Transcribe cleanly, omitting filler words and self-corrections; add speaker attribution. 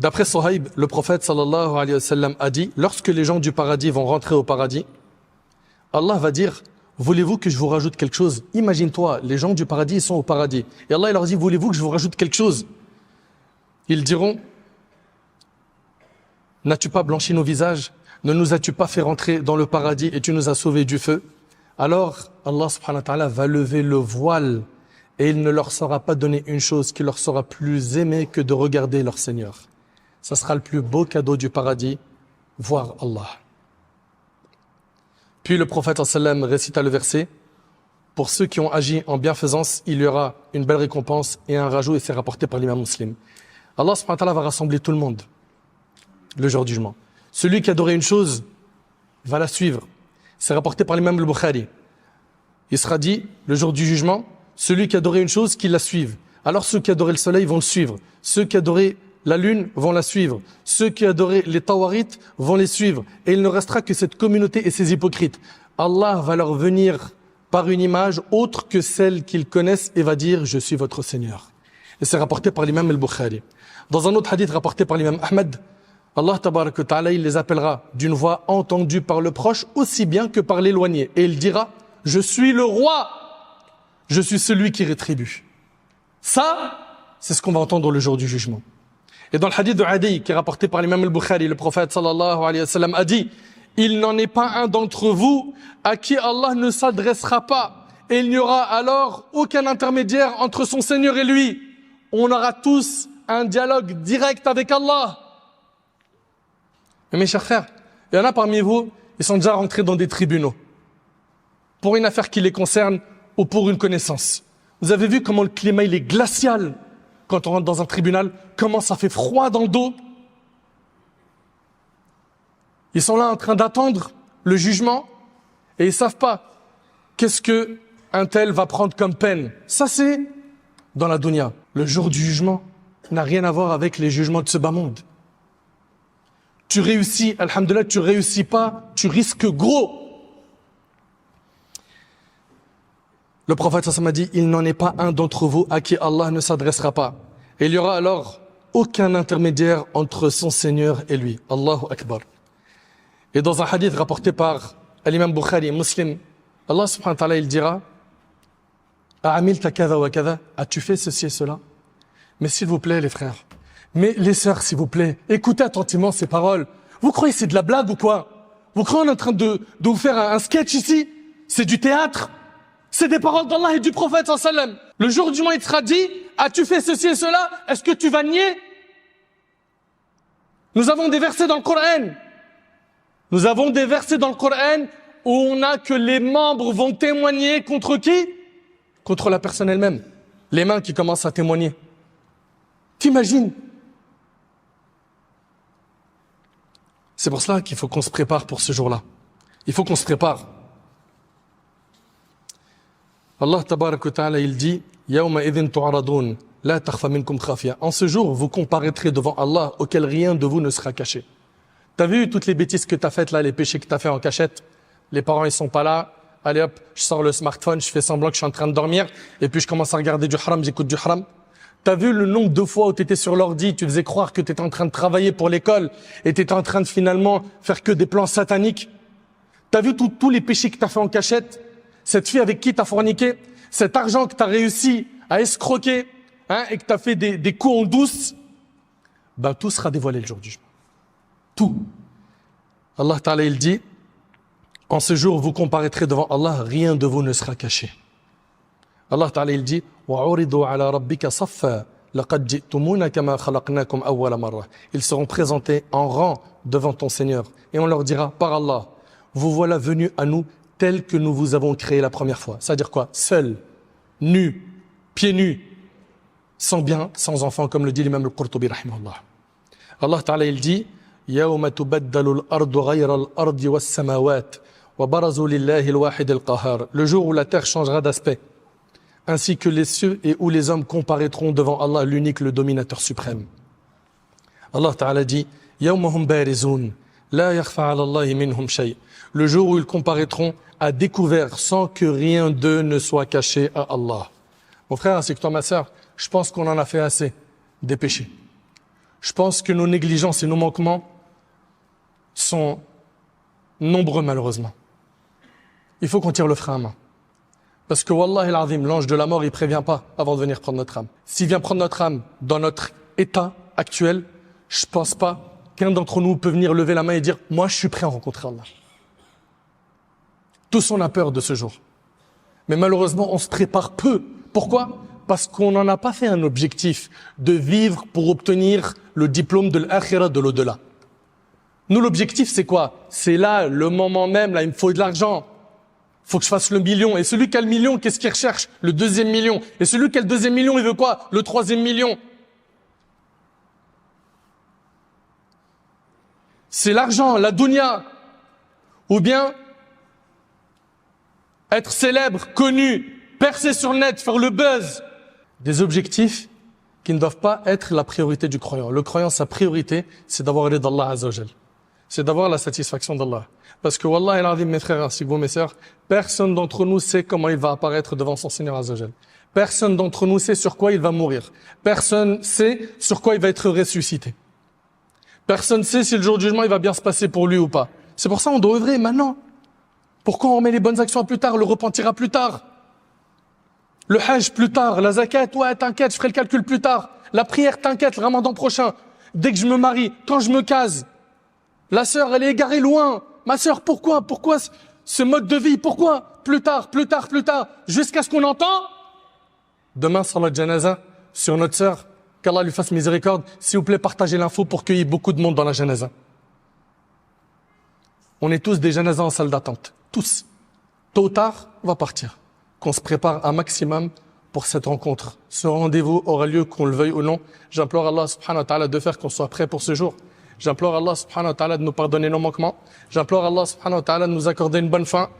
Speaker 1: D'après Suhaib, le prophète sallallahu alayhi wa sallam a dit, lorsque les gens du paradis vont rentrer au paradis, Allah va dire, voulez-vous que je vous rajoute quelque chose? Imagine-toi, les gens du paradis, ils sont au paradis. Et Allah il leur dit, voulez-vous que je vous rajoute quelque chose? Ils diront, n'as-tu pas blanchi nos visages? Ne nous as-tu pas fait rentrer dans le paradis et tu nous as sauvés du feu? Alors, Allah subhanahu wa ta'ala va lever le voile et il ne leur sera pas donné une chose qui leur sera plus aimée que de regarder leur Seigneur. Ça sera le plus beau cadeau du paradis, voir Allah. Puis le prophète sallam récita le verset, pour ceux qui ont agi en bienfaisance, il y aura une belle récompense et un rajout, et c'est rapporté par l'imam Muslim. Allah subhanahu wa ta'ala va rassembler tout le monde le jour du jugement. Celui qui adorait une chose va la suivre. C'est rapporté par l'imam al-Bukhari. Il sera dit, le jour du jugement, celui qui adorait une chose, qu'il la suive. Alors ceux qui adoraient le soleil vont le suivre. Ceux qui adoraient la lune vont la suivre. Ceux qui adoraient les tawarites vont les suivre. Et il ne restera que cette communauté et ces hypocrites. Allah va leur venir par une image autre que celle qu'ils connaissent et va dire, je suis votre Seigneur. Et c'est rapporté par l'imam al-Bukhari. Dans un autre hadith rapporté par l'imam Ahmed, Allah tabarak wa ta'ala, il les appellera d'une voix entendue par le proche aussi bien que par l'éloigné. Et il dira, je suis le roi, je suis celui qui rétribue. Ça, c'est ce qu'on va entendre le jour du jugement. Et dans le hadith de Adi, qui est rapporté par l'imam al-Bukhari, le prophète sallallahu alayhi wa sallam a dit, il n'en est pas un d'entre vous à qui Allah ne s'adressera pas. Et il n'y aura alors aucun intermédiaire entre son Seigneur et lui. On aura tous un dialogue direct avec Allah. Mais mes chers frères, il y en a parmi vous, ils sont déjà rentrés dans des tribunaux pour une affaire qui les concerne ou pour une connaissance. Vous avez vu comment le climat il est glacial quand on rentre dans un tribunal, comment ça fait froid dans le dos. Ils sont là en train d'attendre le jugement et ils savent pas qu'est-ce que un tel va prendre comme peine. Ça c'est dans la dunya. Le jour du jugement n'a rien à voir avec les jugements de ce bas monde. Tu réussis, alhamdoulilah, tu réussis pas, tu risques gros. Le prophète sallallahu alayhi wa sallam a dit, il n'en est pas un d'entre vous à qui Allah ne s'adressera pas. Et il y aura alors aucun intermédiaire entre son Seigneur et lui. Allahu Akbar. Et dans un hadith rapporté par l'imam Bukhari et Muslim, Allah subhanahu wa ta'ala, il dira, A'amilta kadha wa kadha, as-tu fait ceci et cela? Mais s'il vous plaît, les frères, mais les sœurs, s'il vous plaît, écoutez attentivement ces paroles. Vous croyez que c'est de la blague ou quoi? Vous croyez qu'on est en train de vous faire un sketch ici? C'est du théâtre? C'est des paroles d'Allah et du prophète sallallahu alayhi wa sallam. Le jour du jugement, il sera dit, as-tu fait ceci et cela? Est-ce que tu vas nier? Nous avons des versets dans le Coran. Nous avons des versets dans le Coran où on a que les membres vont témoigner contre qui? Contre la personne elle-même. Les mains qui commencent à témoigner. T'imagines? C'est pour cela qu'il faut qu'on se prépare pour ce jour-là. Il faut qu'on se prépare. Allah tabarak wa ta'ala, il dit, Yawma idhin tu'aradun, la takhfa minkum khafiya. En ce jour, vous comparaîtrez devant Allah, auquel rien de vous ne sera caché. T'as vu toutes les bêtises que t'as faites là, les péchés que t'as fait en cachette? Les parents, ils sont pas là. Allez hop, je sors le smartphone, je fais semblant que je suis en train de dormir, et puis je commence à regarder du haram, j'écoute du haram. T'as vu le nombre de fois où t'étais sur l'ordi, tu faisais croire que t'étais en train de travailler pour l'école, et t'étais en train de finalement faire que des plans sataniques? T'as vu tous les péchés que t'as fait en cachette? Cette fille avec qui t'as forniqué? Cet argent que t'as réussi à escroquer, hein, et que t'as fait des coups en douce? Ben, tout sera dévoilé le jour du jugement. Tout. Allah Ta'ala, il dit, en ce jour, vous comparaîtrez devant Allah, rien de vous ne sera caché. Allah Ta'ala, il dit, وَعُرِضُوا عَلَى رَبِّكَ صَفًّا لَقَدْ جِئْتُمُونَا كَمَا خَلَقْنَاكُمْ أَوَّلَ مَرَّةٍ. Ils seront présentés en rang devant ton Seigneur. Et on leur dira, par Allah, vous voilà venus à nous tels que nous vous avons créé la première fois. C'est-à-dire quoi? Seul, nu, pieds nus, sans bien, sans enfant, comme le dit l'imam al-Qurtubi, rahimahullah. Allah Ta'ala, il dit, يَوْمَ تُبَدَّلُ الْأَرْضُ غَيْرَ الْأَرْضِ وَالسَّمَاوَاتِ وَبَرَزُوا لِلَّهِ الْوَاحِدِ الْقَهَارِ. Le jour où la terre changera d'aspect, ainsi que les cieux et où les hommes comparaîtront devant Allah, l'unique, le dominateur suprême. Allah Ta'ala dit, يَوْمَهُمْ بَارِزُونَ لَا يَخْفَى عَلَى اللَّهِ مِنْهُمْ شَيْءٍ. Le jour où ils comparaîtront à découvert sans que rien d'eux ne soit caché à Allah. Mon frère ainsi que toi, ma sœur, je pense qu'on en a fait assez des péchés. Je pense que nos négligences et nos manquements sont nombreux malheureusement. Il faut qu'on tire le frein à main. Parce que Wallahi al-Azim, l'ange de la mort, il prévient pas avant de venir prendre notre âme. S'il vient prendre notre âme dans notre état actuel, je pense pas qu'un d'entre nous peut venir lever la main et dire « Moi, je suis prêt à rencontrer Allah ». Tous on a peur de ce jour. Mais malheureusement, on se prépare peu. Pourquoi ? Parce qu'on n'en a pas fait un objectif de vivre pour obtenir le diplôme de l'akhira, de l'au-delà. Nous, l'objectif, c'est quoi ? C'est là, le moment même, là, il me faut de l'argent. Faut que je fasse le million. Et celui qui a le million, qu'est-ce qu'il recherche ? Le deuxième million. Et celui qui a le deuxième million, il veut quoi ? Le troisième million. C'est l'argent, la dunya. Ou bien être célèbre, connu, percer sur net, faire le buzz. Des objectifs qui ne doivent pas être la priorité du croyant. Le croyant, sa priorité, c'est d'avoir l'aide d'Allah Azza wa Jal. C'est d'avoir la satisfaction d'Allah. Parce que Wallah al-Azim, mes frères ainsi que vous, mes sœurs, personne d'entre nous sait comment il va apparaître devant son Seigneur Azza wa Jal. Personne d'entre nous sait sur quoi il va mourir. Personne sait sur quoi il va être ressuscité. Personne sait si le jour du jugement, il va bien se passer pour lui ou pas. C'est pour ça qu'on doit œuvrer maintenant. Pourquoi on met les bonnes actions plus tard, le repentira plus tard? Le hajj plus tard, la zakat, ouais, t'inquiète, je ferai le calcul plus tard. La prière, t'inquiète, le ramadan prochain. Dès que je me marie, quand je me case. La sœur, elle est égarée loin. Ma sœur, pourquoi ce mode de vie? Pourquoi? Plus tard, jusqu'à ce qu'on entend. Demain, salat janaza, sur notre sœur, qu'Allah lui fasse miséricorde. S'il vous plaît, partagez l'info pour qu'il y ait beaucoup de monde dans la janaza. On est tous des janazas en salle d'attente. Tous. Tôt ou tard, on va partir. Qu'on se prépare un maximum pour cette rencontre. Ce rendez-vous aura lieu qu'on le veuille ou non. J'implore Allah subhanahu wa ta'ala de faire qu'on soit prêt pour ce jour. J'implore Allah subhanahu wa ta'ala de nous pardonner nos manquements. J'implore Allah subhanahu wa ta'ala de nous accorder une bonne fin.